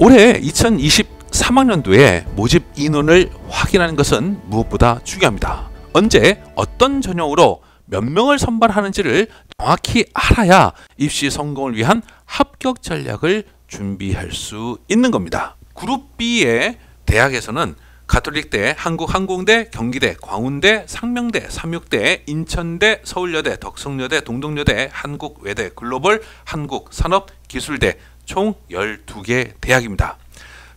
올해 2023학년도에 모집 인원을 확인하는 것은 무엇보다 중요합니다. 언제 어떤 전형으로 몇 명을 선발하는지를 정확히 알아야 입시 성공을 위한 합격 전략을 준비할 수 있는 겁니다. 그룹 B의 대학에서는 가톨릭대, 한국항공대, 경기대, 광운대, 상명대, 삼육대, 인천대, 서울여대, 덕성여대, 동덕여대, 한국외대, 글로벌, 한국산업기술대 총 12개 대학입니다.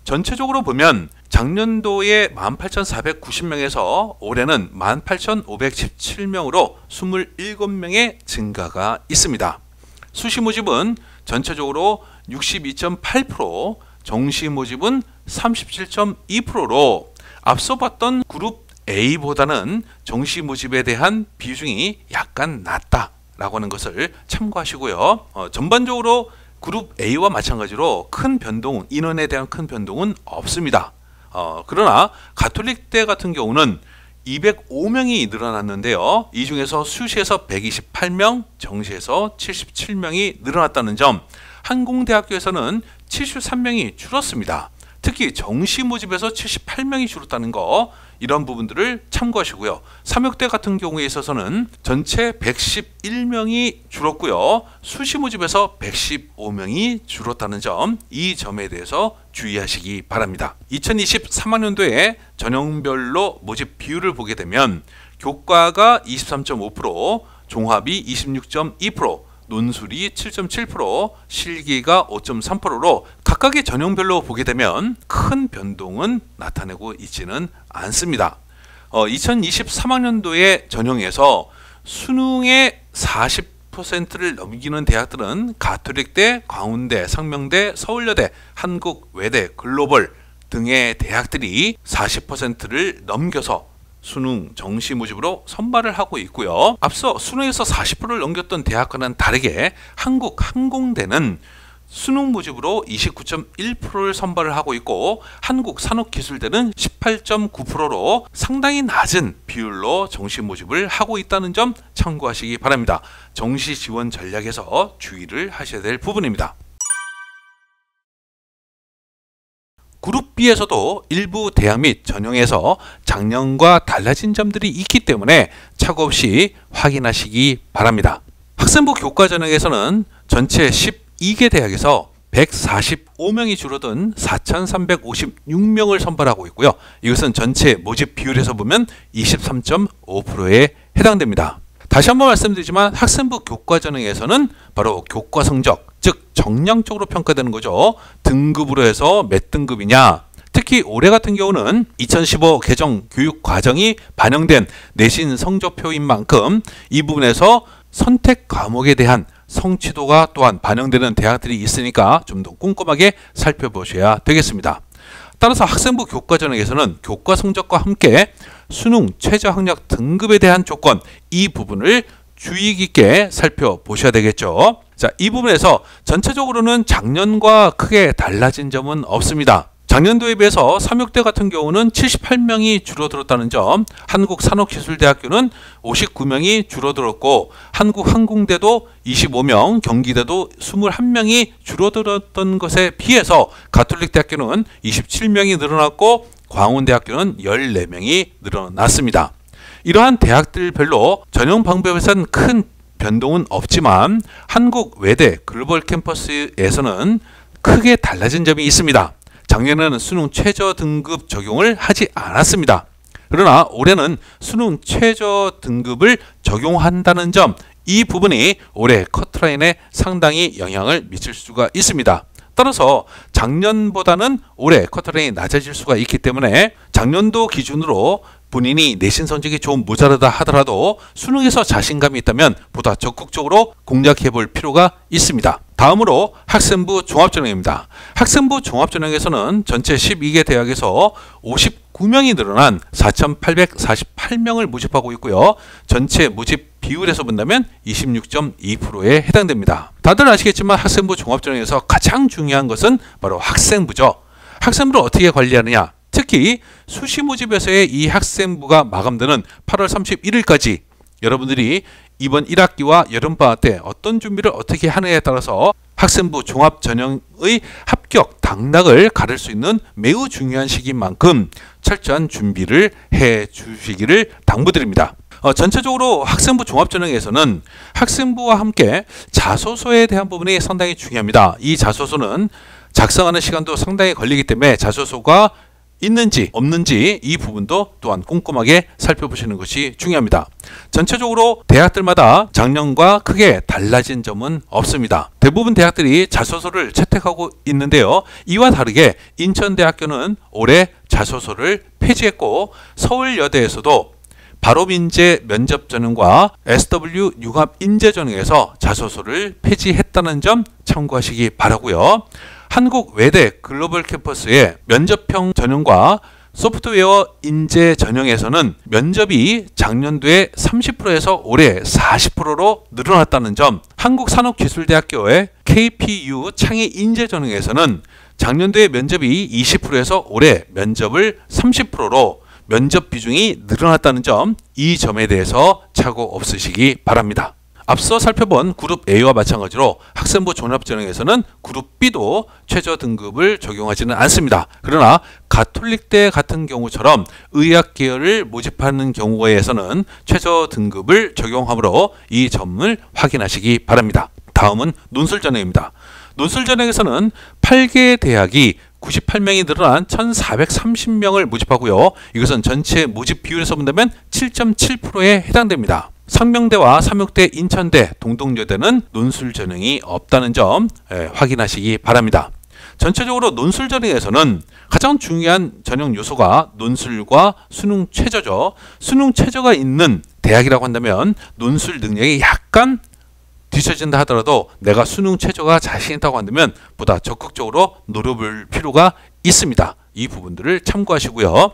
전체적으로 보면 작년도에 18,490명에서 올해는 18,517명으로 27명의 증가가 있습니다. 수시 모집은 전체적으로 62.8%, 정시 모집은 37.2%로 앞서 봤던 그룹 A보다는 정시 모집에 대한 비중이 약간 낮다라고 하는 것을 참고하시고요. 전반적으로 그룹 A와 마찬가지로 큰 변동, 인원에 대한 큰 변동은 없습니다. 그러나 가톨릭대 같은 경우는 205명이 늘어났는데요. 이 중에서 수시에서 128명, 정시에서 77명이 늘어났다는 점, 한공대학교에서는 73명이 줄었습니다. 특히 정시 모집에서 78명이 줄었다는 거, 이런 부분들을 참고하시고요. 삼육대 같은 경우에 있어서는 전체 111명이 줄었고요. 수시 모집에서 115명이 줄었다는 점, 이 점에 대해서 주의하시기 바랍니다. 2023학년도에 전형별로 모집 비율을 보게 되면 교과가 23.5%, 종합이 26.2%, 논술이 7.7%, 실기가 5.3%로 각각의 전형별로 보게 되면 큰 변동은 나타내고 있지는 않습니다. 2023학년도의 전형에서 수능의 40%를 넘기는 대학들은 가톨릭대, 광운대, 상명대, 서울여대, 한국외대, 글로벌 등의 대학들이 40%를 넘겨서 수능 정시 모집으로 선발을 하고 있고요. 앞서 수능에서 40%를 넘겼던 대학과는 다르게 한국항공대는 수능 모집으로 29.1%를 선발을 하고 있고, 한국산업기술대는 18.9%로 상당히 낮은 비율로 정시 모집을 하고 있다는 점 참고하시기 바랍니다. 정시 지원 전략에서 주의를 하셔야 될 부분입니다. 그룹 B에서도 일부 대학 및 전형에서 작년과 달라진 점들이 있기 때문에 착오 없이 확인하시기 바랍니다. 학생부 교과 전형에서는 전체 12개 대학에서 145명이 줄어든 4,356명을 선발하고 있고요. 이것은 전체 모집 비율에서 보면 23.5%에 해당됩니다. 다시 한번 말씀드리지만 학생부 교과 전형에서는 바로 교과 성적, 즉 정량적으로 평가되는 거죠. 등급으로 해서 몇 등급이냐. 특히 올해 같은 경우는 2015 개정 교육 과정이 반영된 내신 성적표인 만큼 이 부분에서 선택 과목에 대한 성취도가 또한 반영되는 대학들이 있으니까 좀 더 꼼꼼하게 살펴보셔야 되겠습니다. 따라서 학생부 교과 전형에서는 교과 성적과 함께 수능 최저 학력 등급에 대한 조건, 이 부분을 주의 깊게 살펴보셔야 되겠죠. 자, 이 부분에서 전체적으로는 작년과 크게 달라진 점은 없습니다. 작년도에 비해서 삼육대 같은 경우는 78명이 줄어들었다는 점, 한국산업기술대학교는 59명이 줄어들었고, 한국항공대도 25명, 경기대도 21명이 줄어들었던 것에 비해서 가톨릭대학교는 27명이 늘어났고, 광운대학교는 14명이 늘어났습니다. 이러한 대학들별로 전형 방법에선 큰 변동은 없지만 한국외대 글로벌 캠퍼스에서는 크게 달라진 점이 있습니다. 작년에는 수능 최저 등급 적용을 하지 않았습니다. 그러나 올해는 수능 최저 등급을 적용한다는 점, 이 부분이 올해 커트라인에 상당히 영향을 미칠 수가 있습니다. 따라서 작년보다는 올해 커트라인이 낮아질 수가 있기 때문에 작년도 기준으로 본인이 내신 성적이 좀 모자르다 하더라도 수능에서 자신감이 있다면 보다 적극적으로 공략해 볼 필요가 있습니다. 다음으로 학생부 종합전형입니다. 학생부 종합전형에서는 전체 12개 대학에서 59명이 늘어난 4,848명을 모집하고 있고요. 전체 모집 비율에서 본다면 26.2%에 해당됩니다. 다들 아시겠지만 학생부 종합전형에서 가장 중요한 것은 바로 학생부죠. 학생부를 어떻게 관리하느냐. 특히 수시 모집에서의 이 학생부가 마감되는 8월 31일까지 여러분들이 이번 1학기와 여름방학 때 어떤 준비를 어떻게 하느냐에 따라서 학생부 종합 전형의 합격, 당락을 가를 수 있는 매우 중요한 시기인 만큼 철저한 준비를 해 주시기를 당부드립니다. 전체적으로 학생부 종합전형에서는 학생부와 함께 자소서에 대한 부분이 상당히 중요합니다. 이 자소서는 작성하는 시간도 상당히 걸리기 때문에 자소서가 있는지 없는지 이 부분도 또한 꼼꼼하게 살펴보시는 것이 중요합니다. 전체적으로 대학들마다 작년과 크게 달라진 점은 없습니다. 대부분 대학들이 자소서를 채택하고 있는데요. 이와 다르게 인천대학교는 올해 자소서를 폐지했고 서울여대에서도 바로민재 면접전형과 SW 융합인재전형에서 자소서를 폐지했다는 점 참고하시기 바라고요. 한국외대 글로벌 캠퍼스의 면접형 전형과 소프트웨어 인재 전형에서는 면접이 작년도에 30%에서 올해 40%로 늘어났다는 점, 한국산업기술대학교의 KPU 창의 인재 전형에서는 작년도에 면접이 20%에서 올해 면접을 30%로 면접 비중이 늘어났다는 점, 이 점에 대해서 착오 없으시기 바랍니다. 앞서 살펴본 그룹 A와 마찬가지로 학생부 종합전형에서는 그룹 B도 최저 등급을 적용하지는 않습니다. 그러나 가톨릭대 같은 경우처럼 의학 계열을 모집하는 경우에서는 최저 등급을 적용하므로 이 점을 확인하시기 바랍니다. 다음은 논술전형입니다. 논술전형에서는 8개 대학이 98명이 늘어난 1430명을 모집하고요. 이것은 전체 모집 비율에서 본다면 7.7%에 해당됩니다. 상명대와 삼육대, 인천대, 동덕여대는 논술 전형이 없다는 점 확인하시기 바랍니다. 전체적으로 논술 전형에서는 가장 중요한 전형 요소가 논술과 수능 최저죠. 수능 최저가 있는 대학이라고 한다면 논술 능력이 약간 뒤처진다 하더라도 내가 수능 최저가 자신 있다고 한다면 보다 적극적으로 노려볼 필요가 있습니다. 이 부분들을 참고하시고요.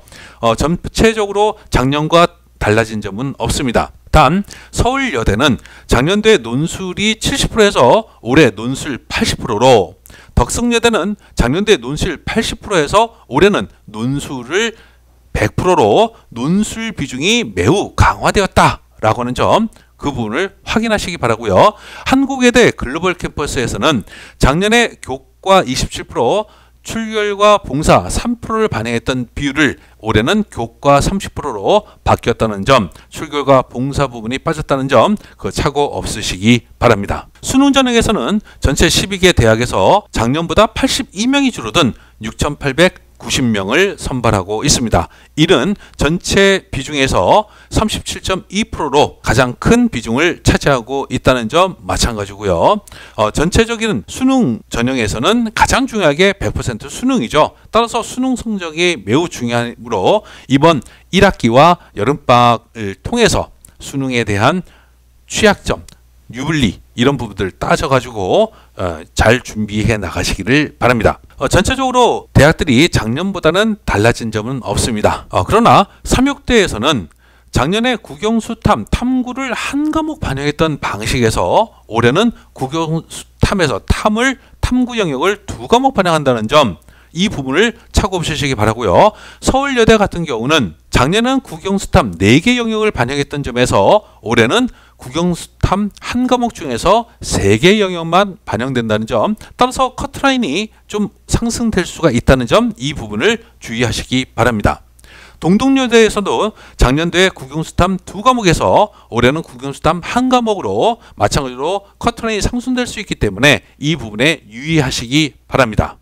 전체적으로 작년과 달라진 점은 없습니다. 단 서울여대는 작년도에 논술이 70%에서 올해 논술 80%로, 덕성여대는 작년도에 논술 80%에서 올해는 논술을 100%로 논술 비중이 매우 강화되었다라고 하는 점, 그 부분을 확인하시기 바라고요. 한국외대 글로벌 캠퍼스에서는 작년에 교과 27%, 출결과 봉사 3%를 반영했던 비율을 올해는 교과 30%로 바뀌었다는 점, 출결과 봉사 부분이 빠졌다는 점, 그 착오 없으시기 바랍니다. 수능 전형에서는 전체 12개 대학에서 작년보다 82명이 줄어든 6,890명을 선발하고 있습니다. 이는 전체 비중에서 37.2%로 가장 큰 비중을 차지하고 있다는 점 마찬가지고요. 전체적인 수능 전형에서는 가장 중요하게 100% 수능이죠. 따라서 수능 성적이 매우 중요하므로 이번 1학기와 여름방학을 통해서 수능에 대한 취약점, 유불리 이런 부분들 따져가지고 잘 준비해 나가시기를 바랍니다. 전체적으로 대학들이 작년보다는 달라진 점은 없습니다. 그러나 삼육대에서는 작년에 국영수탐 탐구를 한 과목 반영했던 방식에서 올해는 국영수탐에서 탐구 영역을 2과목 반영한다는 점, 이 부분을 착오 없으시기 바라고요. 서울여대 같은 경우는 작년은 국영수탐 4개 영역을 반영했던 점에서 올해는 국영수탐 한 과목 중에서 3개 영역만 반영된다는 점, 따라서 커트라인이 좀 상승될 수가 있다는 점, 이 부분을 주의하시기 바랍니다. 동덕여대에서도 작년도에 국영수탐 2과목에서 올해는 국영수탐 한 과목으로 마찬가지로 커트라인이 상승될 수 있기 때문에 이 부분에 유의하시기 바랍니다.